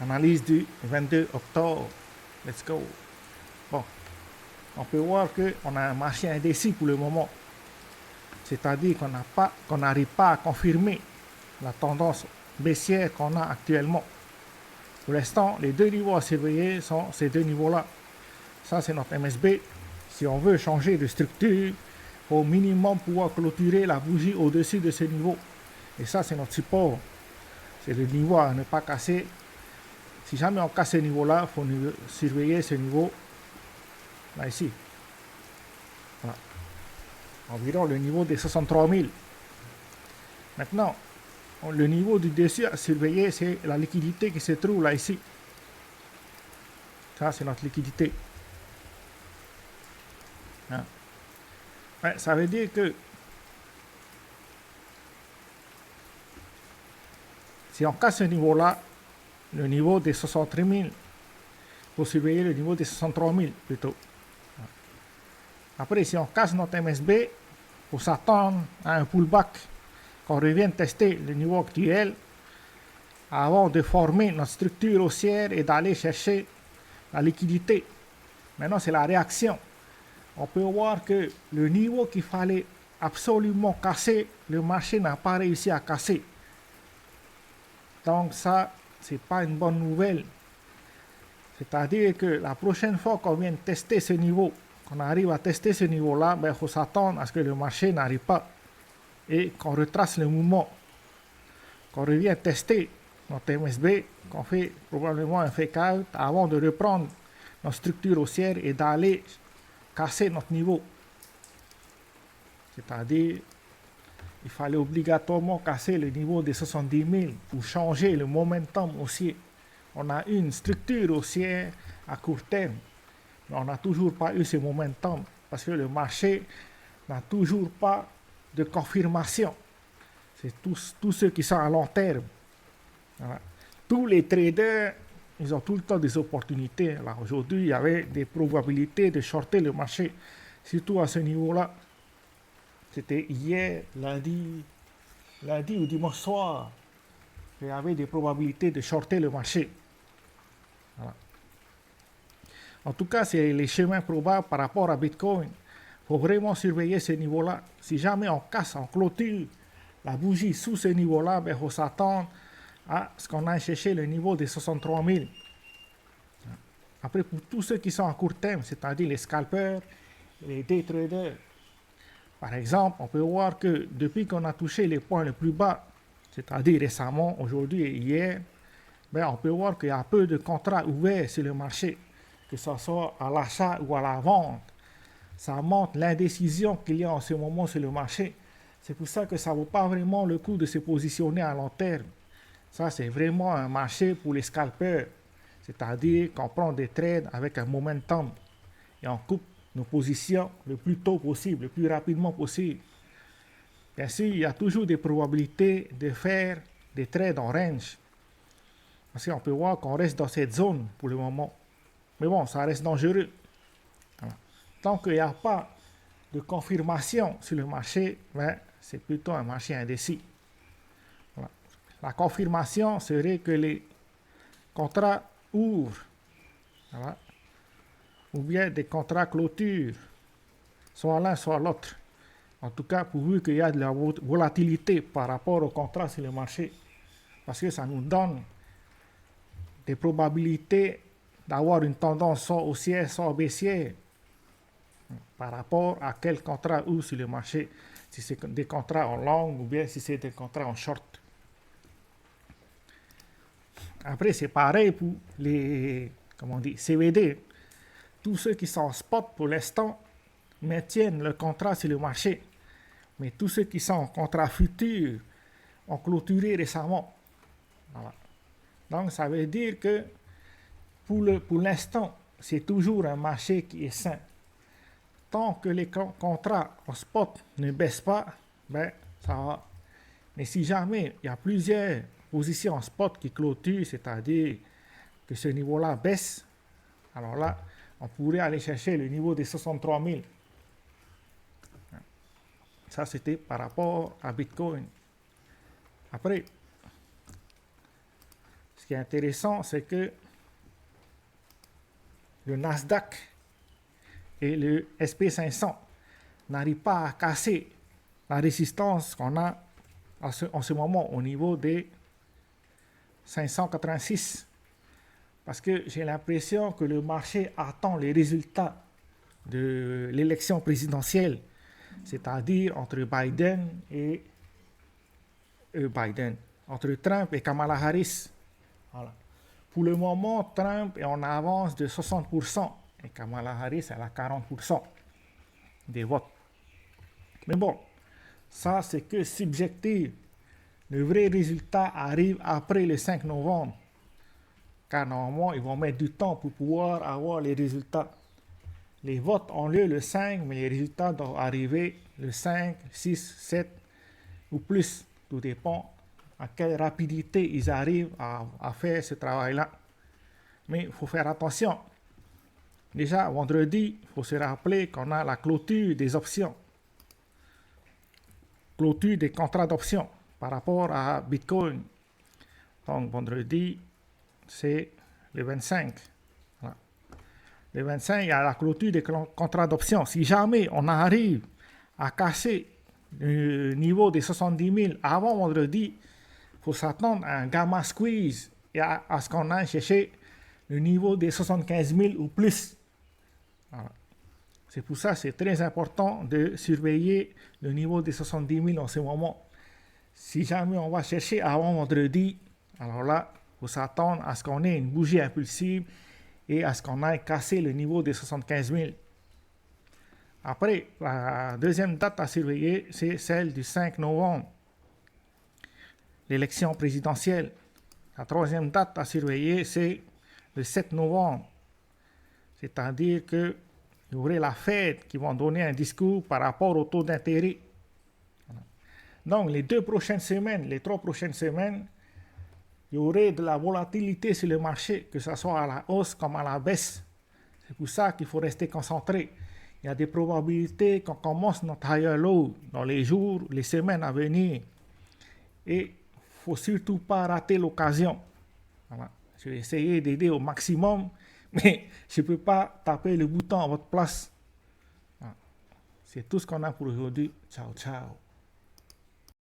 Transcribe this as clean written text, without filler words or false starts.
Analyse du 22 octobre. Let's go. Bon, on peut voir qu'on a un marché indécis pour le moment. C'est-à-dire qu'on n'arrive pas à confirmer la tendance baissière qu'on a actuellement. Pour l'instant, les deux niveaux à surveiller sont ces deux niveaux-là. Ça, c'est notre MSB. Si on veut changer de structure, il faut au minimum pouvoir clôturer la bougie au-dessus de ce niveau. Et ça, c'est notre support. C'est le niveau à ne pas casser. Si jamais on casse ce niveau-là, il faut surveiller ce niveau là ici. Voilà. Environ le niveau des 63 000. Maintenant, le niveau du dessus à surveiller, c'est la liquidité qui se trouve là ici. Ça, c'est notre liquidité. Hein? Ouais, ça veut dire que si on casse ce niveau-là, le niveau des 63 000, il faut surveiller le niveau des 63 000 plutôt. Après, si on casse notre MSB, il faut s'attendre à un pullback, qu'on revienne tester le niveau actuel avant de former notre structure haussière et d'aller chercher la liquidité. Maintenant, c'est la réaction. On peut voir que le niveau qu'il fallait absolument casser, le marché n'a pas réussi à casser. Donc ça, c'est pas une bonne nouvelle. C'est-à-dire que la prochaine fois qu'on vient tester ce niveau, qu'on arrive à tester ce niveau-là, il faut s'attendre à ce que le marché n'arrive pas et qu'on retrace le mouvement, qu'on revienne tester notre MSB, qu'on fait probablement un fake out avant de reprendre notre structure haussière et d'aller casser notre niveau. C'est-à-dire, il fallait obligatoirement casser le niveau des 70 000 pour changer le momentum haussier. On a une structure haussière à court terme, mais on n'a toujours pas eu ce momentum parce que le marché n'a toujours pas de confirmation. C'est tous ceux qui sont à long terme. Voilà. Tous les traders, ils ont tout le temps des opportunités. Alors aujourd'hui, il y avait des probabilités de shorter le marché, surtout à ce niveau-là. C'était hier, lundi ou dimanche soir. Il y avait des probabilités de shorter le marché. Voilà. En tout cas, c'est les chemins probables par rapport à Bitcoin. Il faut vraiment surveiller ce niveau-là. Si jamais on casse, on clôture la bougie sous ce niveau-là, il faut s'attendre à ce qu'on aille chercher le niveau des 63 000. Après, pour tous ceux qui sont à court terme, c'est-à-dire les scalpers, les day traders, par exemple, on peut voir que depuis qu'on a touché les points les plus bas, c'est-à-dire récemment, aujourd'hui et hier, on peut voir qu'il y a peu de contrats ouverts sur le marché, que ce soit à l'achat ou à la vente. Ça montre l'indécision qu'il y a en ce moment sur le marché. C'est pour ça que ça ne vaut pas vraiment le coup de se positionner à long terme. Ça, c'est vraiment un marché pour les scalpers. C'est-à-dire qu'on prend des trades avec un momentum et on coupe nos positions le plus tôt possible, le plus rapidement possible. Bien sûr, il y a toujours des probabilités de faire des trades en range. Parce qu'on peut voir qu'on reste dans cette zone pour le moment. Mais bon, ça reste dangereux. Voilà. Tant qu'il n'y a pas de confirmation sur le marché, c'est plutôt un marché indécis. Voilà. La confirmation serait que les contrats ouvrent, voilà, ou bien des contrats clôture, soit l'un, soit l'autre. En tout cas, pourvu qu'il y ait de la volatilité par rapport au contrat sur le marché, parce que ça nous donne des probabilités d'avoir une tendance soit haussière, soit baissière, par rapport à quel contrat ouvre sur le marché, si c'est des contrats en long ou bien si c'est des contrats en short. Après, c'est pareil pour les CVD. Tous ceux qui sont en spot pour l'instant maintiennent le contrat sur le marché. Mais tous ceux qui sont en contrat futur ont clôturé récemment. Voilà. Donc, ça veut dire que pour l'instant, c'est toujours un marché qui est sain. Tant que les contrats en spot ne baissent pas, ça va. Mais si jamais il y a plusieurs positions en spot qui clôturent, c'est-à-dire que ce niveau-là baisse, alors là, on pourrait aller chercher le niveau des 63 000. Ça, c'était par rapport à Bitcoin. Après, ce qui est intéressant, c'est que le Nasdaq et le SP500 n'arrivent pas à casser la résistance qu'on a en ce moment au niveau des 586. Parce que j'ai l'impression que le marché attend les résultats de l'élection présidentielle, c'est-à-dire entre entre Trump et Kamala Harris. Voilà. Pour le moment, Trump est en avance de 60% et Kamala Harris elle a 40% des votes. Mais bon, ça c'est que subjectif. Le vrai résultat arrive après le 5 novembre. Car normalement, ils vont mettre du temps pour pouvoir avoir les résultats. Les votes ont lieu le 5, mais les résultats doivent arriver le 5, 6, 7 ou plus. Tout dépend à quelle rapidité ils arrivent à faire ce travail-là. Mais il faut faire attention. Déjà, vendredi, il faut se rappeler qu'on a la clôture des options. Clôture des contrats d'options par rapport à Bitcoin. Donc, vendredi, c'est le 25. Voilà. Le 25, il y a la clôture des contrats d'options. Si jamais on arrive à casser le niveau des 70 000 avant vendredi, il faut s'attendre à un gamma squeeze et à ce qu'on aille chercher le niveau des 75 000 ou plus. Voilà. C'est pour ça que c'est très important de surveiller le niveau des 70 000 en ce moment. Si jamais on va chercher avant vendredi, alors là, il faut s'attendre à ce qu'on ait une bougie impulsive et à ce qu'on aille casser le niveau des 75 000. Après, la deuxième date à surveiller, c'est celle du 5 novembre, l'élection présidentielle. La troisième date à surveiller, c'est le 7 novembre. C'est-à-dire qu'il y aurait la Fed qui va donner un discours par rapport au taux d'intérêt. Donc, les 3 prochaines semaines, il y aurait de la volatilité sur le marché, que ce soit à la hausse comme à la baisse. C'est pour ça qu'il faut rester concentré. Il y a des probabilités qu'on commence notre higher low dans les jours, les semaines à venir. Et il ne faut surtout pas rater l'occasion. Voilà. Je vais essayer d'aider au maximum, mais je ne peux pas taper le bouton à votre place. Voilà. C'est tout ce qu'on a pour aujourd'hui. Ciao, ciao.